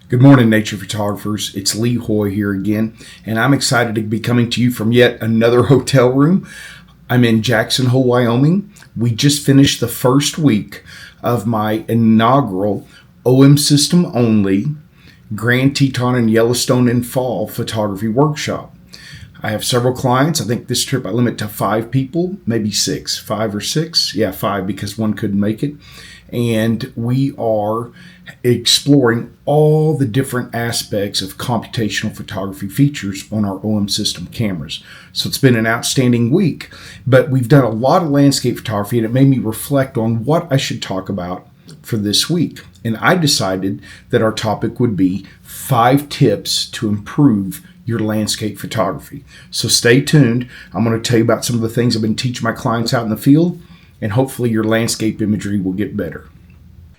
Good morning, nature photographers. It's Lee Hoy here again, and I'm excited to be coming to you from yet another hotel room. I'm in Jackson Hole, Wyoming. We just finished the first week of my inaugural OM system only Grand Teton and Yellowstone in fall photography workshop. I have several clients. I think this trip I limit to 5 people, maybe 6, 5 or 6. Yeah, 5 because one couldn't make it. And we are exploring all the different aspects of computational photography features on our OM system cameras. So it's been an outstanding week, but we've done a lot of landscape photography, and it made me reflect on what I should talk about for this week. And I decided that our topic would be 5 tips to improve your landscape photography. So stay tuned. I'm going to tell you about some of the things I've been teaching my clients out in the field, and hopefully your landscape imagery will get better.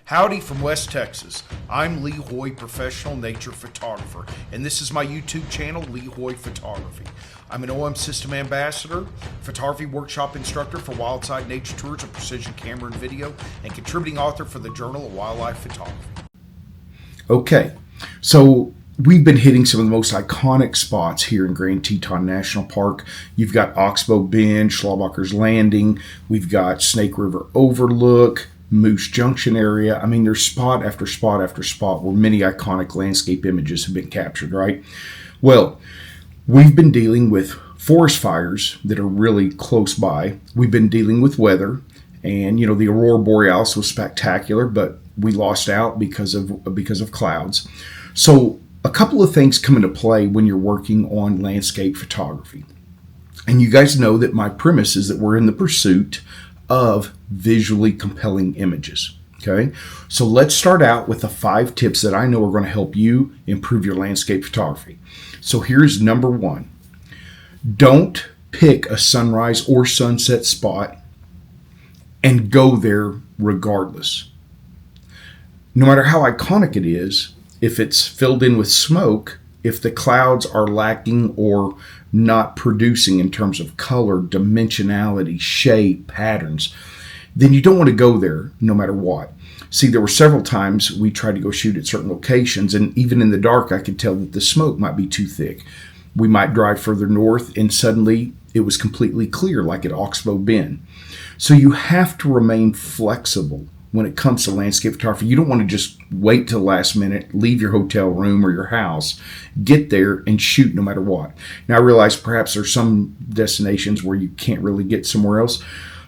Howdy from West Texas. I'm Lee Hoy, professional nature photographer, and this is my YouTube channel, Lee Hoy Photography. I'm an OM system ambassador, photography workshop instructor for Wildside Nature Tours of Precision Camera and Video, and contributing author for the Journal of Wildlife Photography. Okay, so we've been hitting some of the most iconic spots here in Grand Teton National Park. You've got Oxbow Bend, Schlabachers Landing. We've got Snake River Overlook, Moose Junction area. I mean, there's spot after spot after spot where many iconic landscape images have been captured, right? Well, we've been dealing with forest fires that are really close by. We've been dealing with weather, and the aurora borealis was spectacular, but we lost out because of clouds. So a couple of things come into play when you're working on landscape photography. And you guys know that my premise is that we're in the pursuit of visually compelling images. Okay, so let's start out with the 5 tips that I know are going to help you improve your landscape photography. So here's number 1. Don't pick a sunrise or sunset spot and go there regardless. No matter how iconic it is, if it's filled in with smoke, if the clouds are lacking or not producing in terms of color, dimensionality, shape, patterns, then you don't want to go there no matter what. See, there were several times we tried to go shoot at certain locations, and even in the dark, I could tell that the smoke might be too thick. We might drive further north, and suddenly it was completely clear, like at Oxbow Bend. So you have to remain flexible when it comes to landscape photography. You don't want to just wait till the last minute, leave your hotel room or your house, get there and shoot no matter what. Now, I realize perhaps there's some destinations where you can't really get somewhere else,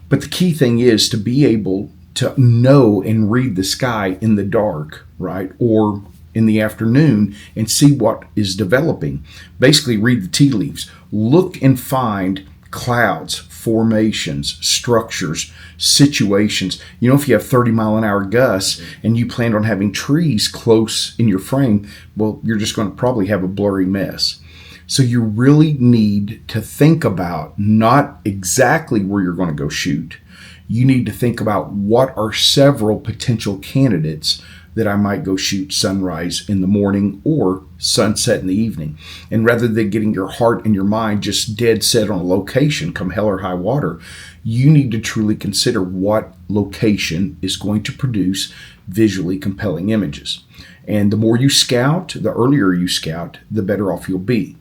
but the key thing is to be able to know and read the sky in the dark, right? Or in the afternoon and see what is developing. Basically, read the tea leaves. Look and find clouds, formations, structures, situations. If you have 30-mile-an-hour gusts and you plan on having trees close in your frame, well, you're just going to probably have a blurry mess. So you really need to think about not exactly where you're going to go shoot. You need to think about what are several potential candidates that I might go shoot sunrise in the morning or sunset in the evening. And rather than getting your heart and your mind just dead set on a location come hell or high water, you need to truly consider what location is going to produce visually compelling images. And the more you scout, the earlier you scout, the better off you'll be.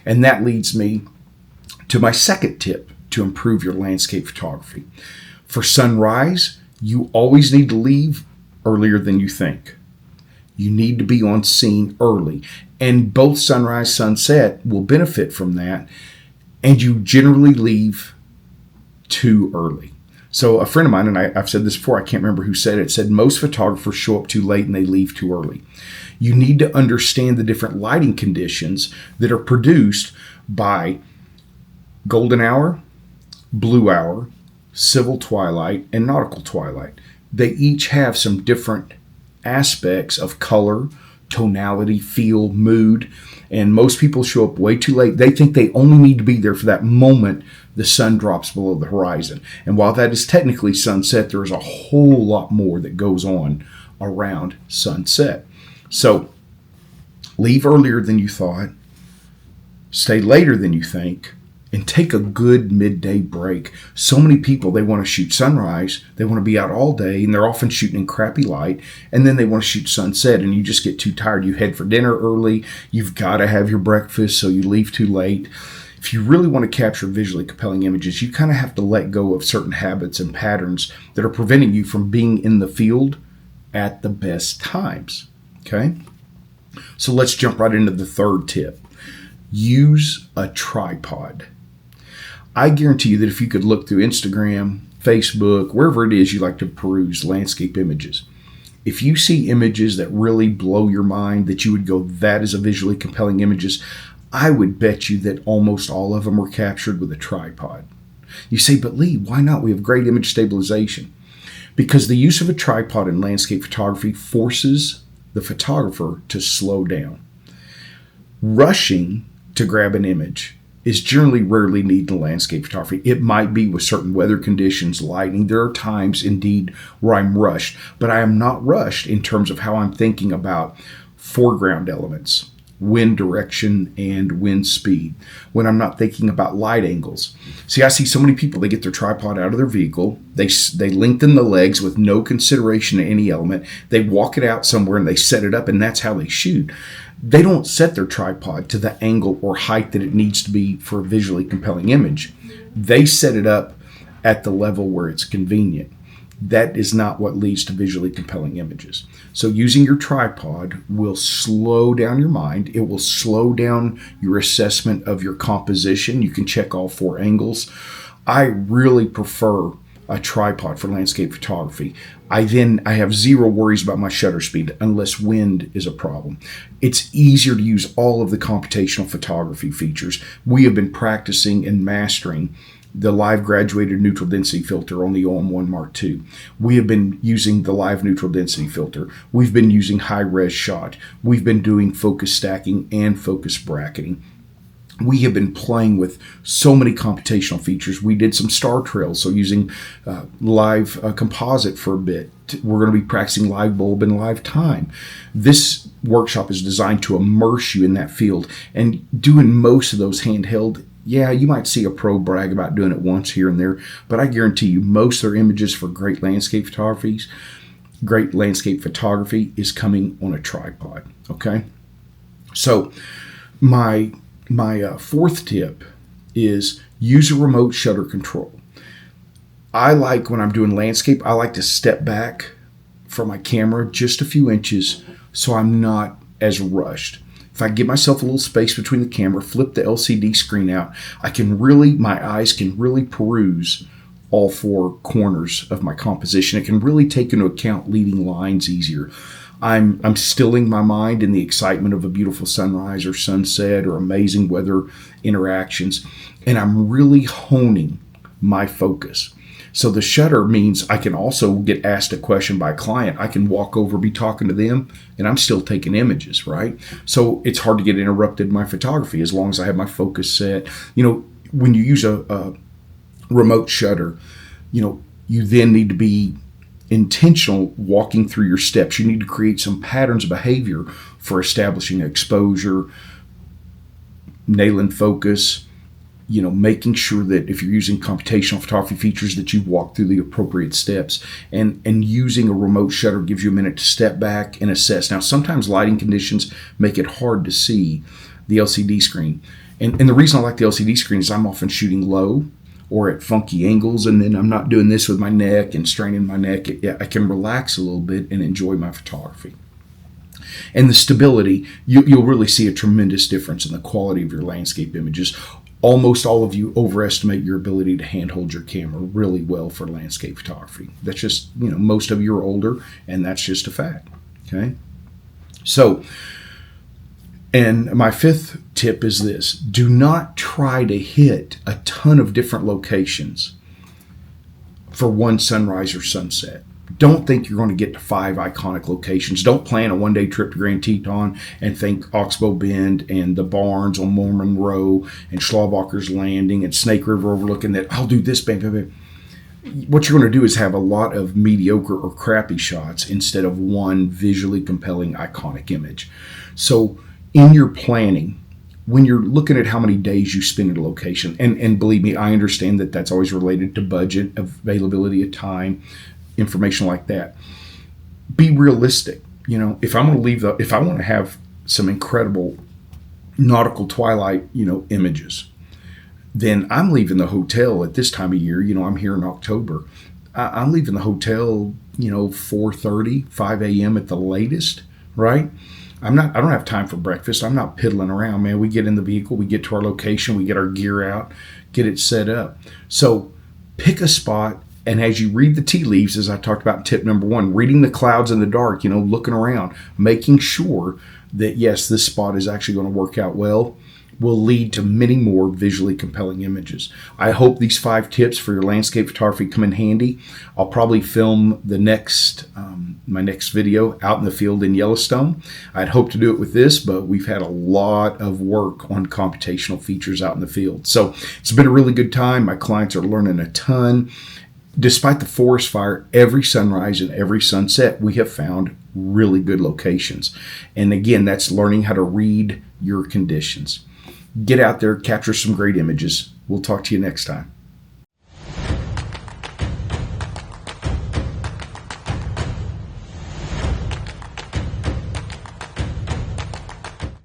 And that leads me to my second tip to improve your landscape photography. For sunrise, you always need to leave earlier than you think. You need to be on scene early, and both sunrise, sunset will benefit from that, and you generally leave too early. So a friend of mine, and I've said this before, I can't remember who said it, said most photographers show up too late and they leave too early. You need to understand the different lighting conditions that are produced by golden hour, blue hour, civil twilight, and nautical twilight. They each have some different aspects of color, tonality, feel, mood, and most people show up way too late. They think they only need to be there for that moment the sun drops below the horizon. And while that is technically sunset, there is a whole lot more that goes on around sunset. So leave earlier than you thought, stay later than you think, and take a good midday break. So many people, they want to shoot sunrise, they want to be out all day, and they're often shooting in crappy light, and then they want to shoot sunset, and you just get too tired. You head for dinner early, you've got to have your breakfast, so you leave too late. If you really want to capture visually compelling images, you kind of have to let go of certain habits and patterns that are preventing you from being in the field at the best times. Okay? So let's jump right into the third tip. Use a tripod. I guarantee you that if you could look through Instagram, Facebook, wherever it is you like to peruse landscape images, if you see images that really blow your mind, that you would go, that is a visually compelling images, I would bet you that almost all of them were captured with a tripod. You say, but Lee, why not? We have great image stabilization. Because the use of a tripod in landscape photography forces the photographer to slow down. Rushing to grab an image is generally rarely needed in landscape photography. It might be with certain weather conditions, lighting. There are times indeed where I'm rushed, but I am not rushed in terms of how I'm thinking about foreground elements, wind direction, and wind speed, when I'm not thinking about light angles. See, I see so many people, they get their tripod out of their vehicle, they lengthen the legs with no consideration to any element, they walk it out somewhere and they set it up, and that's how they shoot. They don't set their tripod to the angle or height that it needs to be for a visually compelling image. They set it up at the level where it's convenient. That is not what leads to visually compelling images. So using your tripod will slow down your mind. It will slow down your assessment of your composition. You can check all four angles. I really prefer a tripod for landscape photography. I have zero worries about my shutter speed unless wind is a problem. It's easier to use all of the computational photography features. We have been practicing and mastering the live graduated neutral density filter on the OM1 Mark II. We have been using the live neutral density filter. We've been using high res shot. We've been doing focus stacking and focus bracketing. We have been playing with so many computational features. We did some star trails, so using live composite for a bit. We're going to be practicing live bulb and live time. This workshop is designed to immerse you in that field, and doing most of those handheld, yeah, you might see a pro brag about doing it once here and there, but I guarantee you most of their images for great landscape photography is coming on a tripod, okay? So my fourth tip is use a remote shutter control. I like, when I'm doing landscape, I like to step back from my camera just a few inches so I'm not as rushed. If I give myself a little space between the camera, flip the LCD screen out, my eyes can really peruse all four corners of my composition. It can really take into account leading lines easier. I'm stilling my mind in the excitement of a beautiful sunrise or sunset or amazing weather interactions, and I'm really honing my focus. So the shutter means I can also get asked a question by a client. I can walk over, be talking to them, and I'm still taking images, right? So it's hard to get interrupted in my photography as long as I have my focus set. When you use a remote shutter, you then need to be intentional walking through your steps. You need to create some patterns of behavior for establishing exposure, nailing focus, making sure that if you're using computational photography features that you walk through the appropriate steps, and using a remote shutter gives you a minute to step back and assess. Now, sometimes lighting conditions make it hard to see the LCD screen. And the reason I like the LCD screen is I'm often shooting low or at funky angles, and then I'm not doing this with my neck and straining my neck. I can relax a little bit and enjoy my photography. And the stability, you'll really see a tremendous difference in the quality of your landscape images. Almost all of you overestimate your ability to handhold your camera really well for landscape photography. That's just, most of you are older, and that's just a fact, okay? So, and my fifth tip is this: do not try to hit a ton of different locations for one sunrise or sunset. Don't think you're going to get to 5 iconic locations. Don't plan a one-day trip to Grand Teton and think Oxbow Bend and the barns on Mormon Row and Schlawbacher's Landing and Snake River overlooking that. I'll do this, bam, bam, bam. What you're going to do is have a lot of mediocre or crappy shots instead of one visually compelling iconic image. So in your planning, when you're looking at how many days you spend at a location, and believe me, I understand that that's always related to budget, availability of time, information like that. Be realistic. If I'm going to if I want to have some incredible nautical twilight, images, then I'm leaving the hotel at this time of year. I'm here in October. I'm leaving the hotel, 4:30, 5 a.m. at the latest, right? I don't have time for breakfast. I'm not piddling around, man. We get in the vehicle, we get to our location, we get our gear out, get it set up. So pick a spot. And as you read the tea leaves, as I talked about in tip number 1, reading the clouds in the dark, looking around, making sure that, yes, this spot is actually going to work out well, will lead to many more visually compelling images. I hope these 5 tips for your landscape photography come in handy. I'll probably film the my next video out in the field in Yellowstone. I'd hope to do it with this, but we've had a lot of work on computational features out in the field. So it's been a really good time. My clients are learning a ton. Despite the forest fire, every sunrise and every sunset, we have found really good locations. And again, that's learning how to read your conditions. Get out there, capture some great images. We'll talk to you next time.